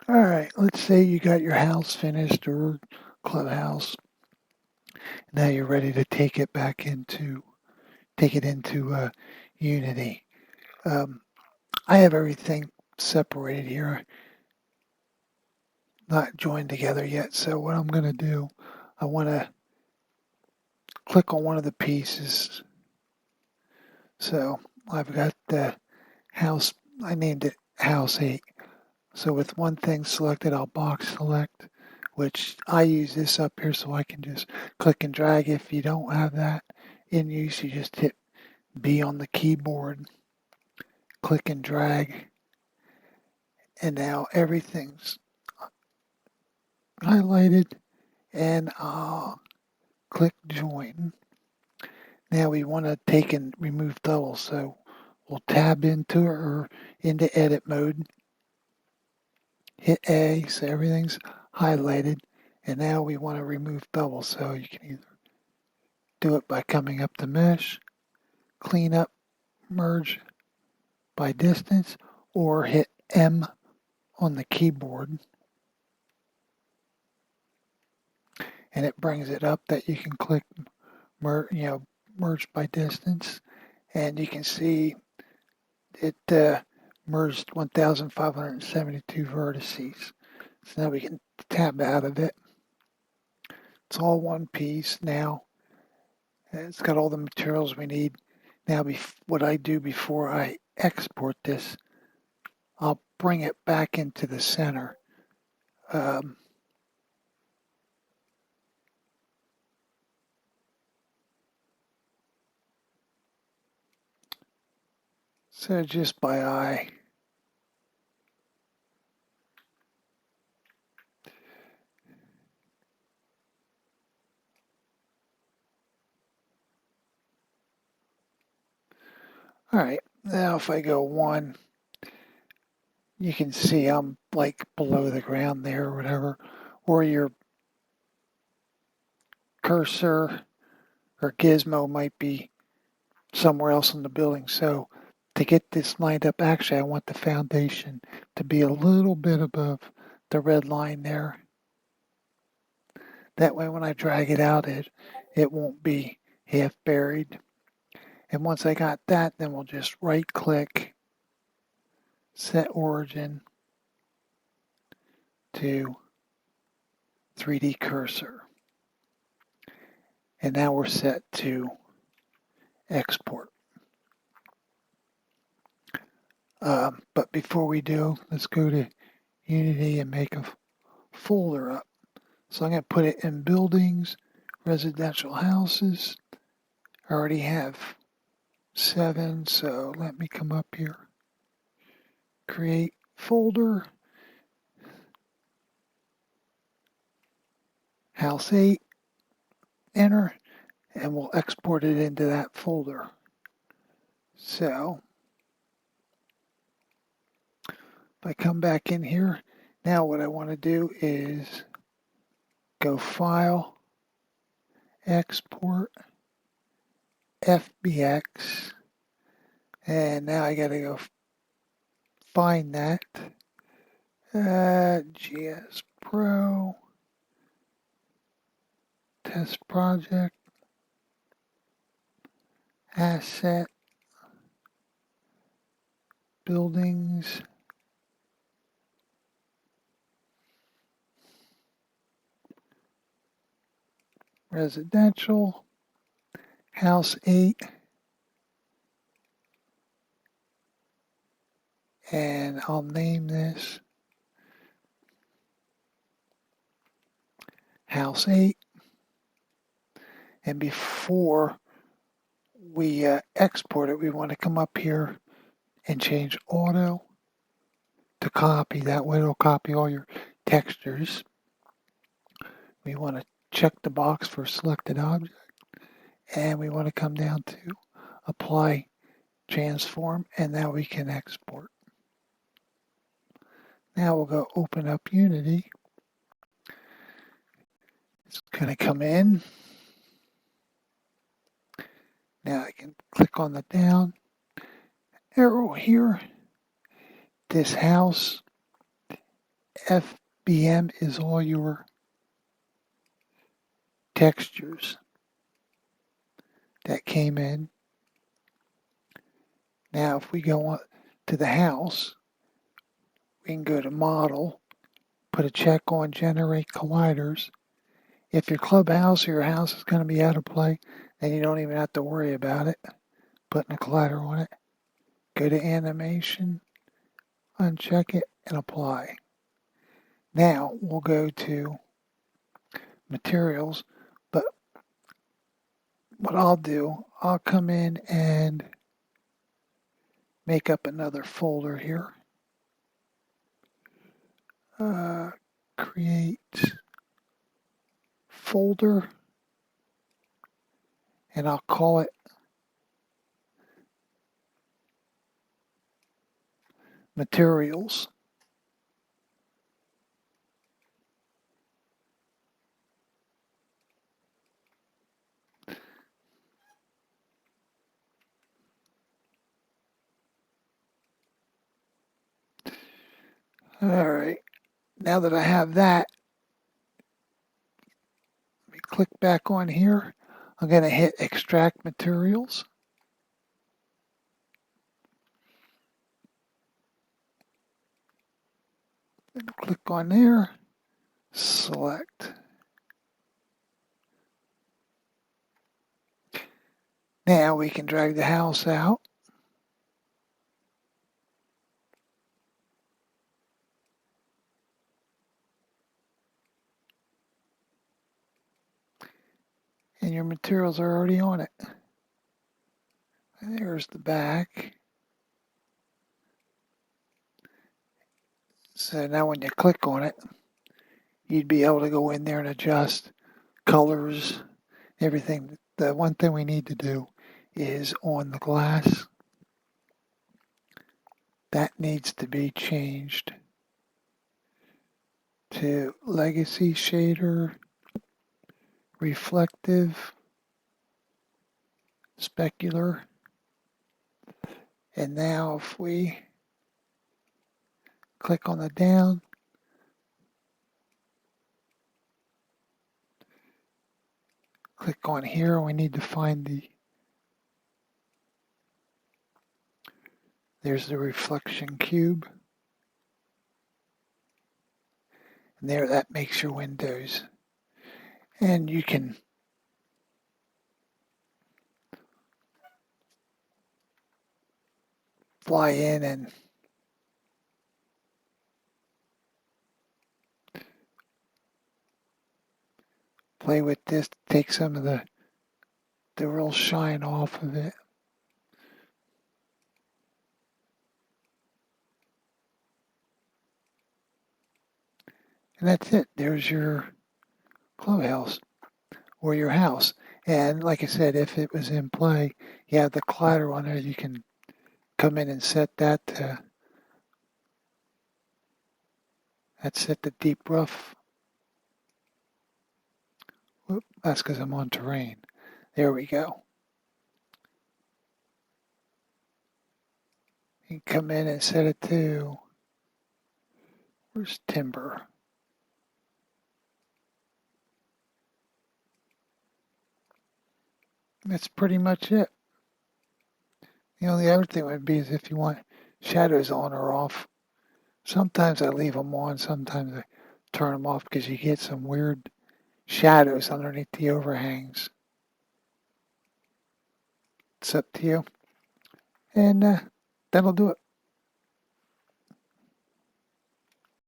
All right, let's say you got your house finished or clubhouse. Now you're ready to take it into Unity. Um, I have everything separated here, not joined together yet. So what I'm going to do, I want to click on one of the pieces. So I've got the house. I named it House 8. So with one thing selected, I'll box select, which I use this up here so I can just click and drag. If you don't have that in use, you just hit B on the keyboard, click and drag, and now everything's highlighted, and I'll click join. Now we want to take and remove doubles, so we'll tab into it or into edit mode, hit A, so everything's highlighted, and now we want to remove doubles, so you can either do it by coming up to mesh, clean up, merge by distance, or hit M on the keyboard, and it brings it up that you can click merge by distance, and you can see it merged 1,572 vertices. So now we can tab out of it. It's all one piece now. It's got all the materials we need. Now, what I do before I export this, I'll bring it back into the center. So just by eye. All right, now if I go 1, you can see I'm like below the ground there or whatever, or your cursor or gizmo might be somewhere else in the building. So to get this lined up, actually I want the foundation to be a little bit above the red line there. That way when I drag it out, it won't be half buried. And once I got that, then we'll just right click, set origin to 3D cursor. And now we're set to export. But before we do, let's go to Unity and make a folder up. So I'm going to put it in buildings, residential houses. I already have 7, so let me come up here, create folder, house 8, enter, and we'll export it into that folder. So if I come back in here, now what I want to do is go File, Export, FBX, and now I got to go find that. GS Pro, Test Project, Asset, Buildings, Residential, House 8, and I'll name this House 8. And before we export it, we want to come up here and change auto to copy. That way it'll copy all your textures. We want to check the box for selected object, and we want to come down to apply transform, and now we can export. Now we'll go open up Unity. It's going to come in. Now I can click on the down arrow here. This house FBM is all your textures that came in. Now, if we go on to the house, we can go to Model, put a check on Generate Colliders. If your clubhouse or your house is going to be out of play, then you don't even have to worry about it. Putting a collider on it. Go to Animation, uncheck it, and apply. Now we'll go to Materials, but what I'll do, I'll come in and make up another folder here. Create folder, and I'll call it Materials. All right, now that I have that, let me click back on here. I'm going to hit Extract Materials. And click on there, select. Now we can drag the house out. And your materials are already on it. And there's the back. So now when you click on it, you'd be able to go in there and adjust colors, everything. The one thing we need to do is on the glass. That needs to be changed to Legacy Shader, Reflective, Specular. And now if we click on the down, click on here, we need to find there's the reflection cube. And there, that makes your windows. And you can fly in and play with this, take some of the real shine off of it. And that's it. There's your clubhouse or your house. And like I said, if it was in play, you have the collider on there. You can come in and set that to, that's set the deep rough. Whoop, that's because I'm on terrain. There we go. You can come in and set it to, where's timber? That's pretty much it. The only other thing would be is if you want shadows on or off. Sometimes I leave them on, sometimes I turn them off because you get some weird shadows underneath the overhangs. It's up to you. And that'll do it.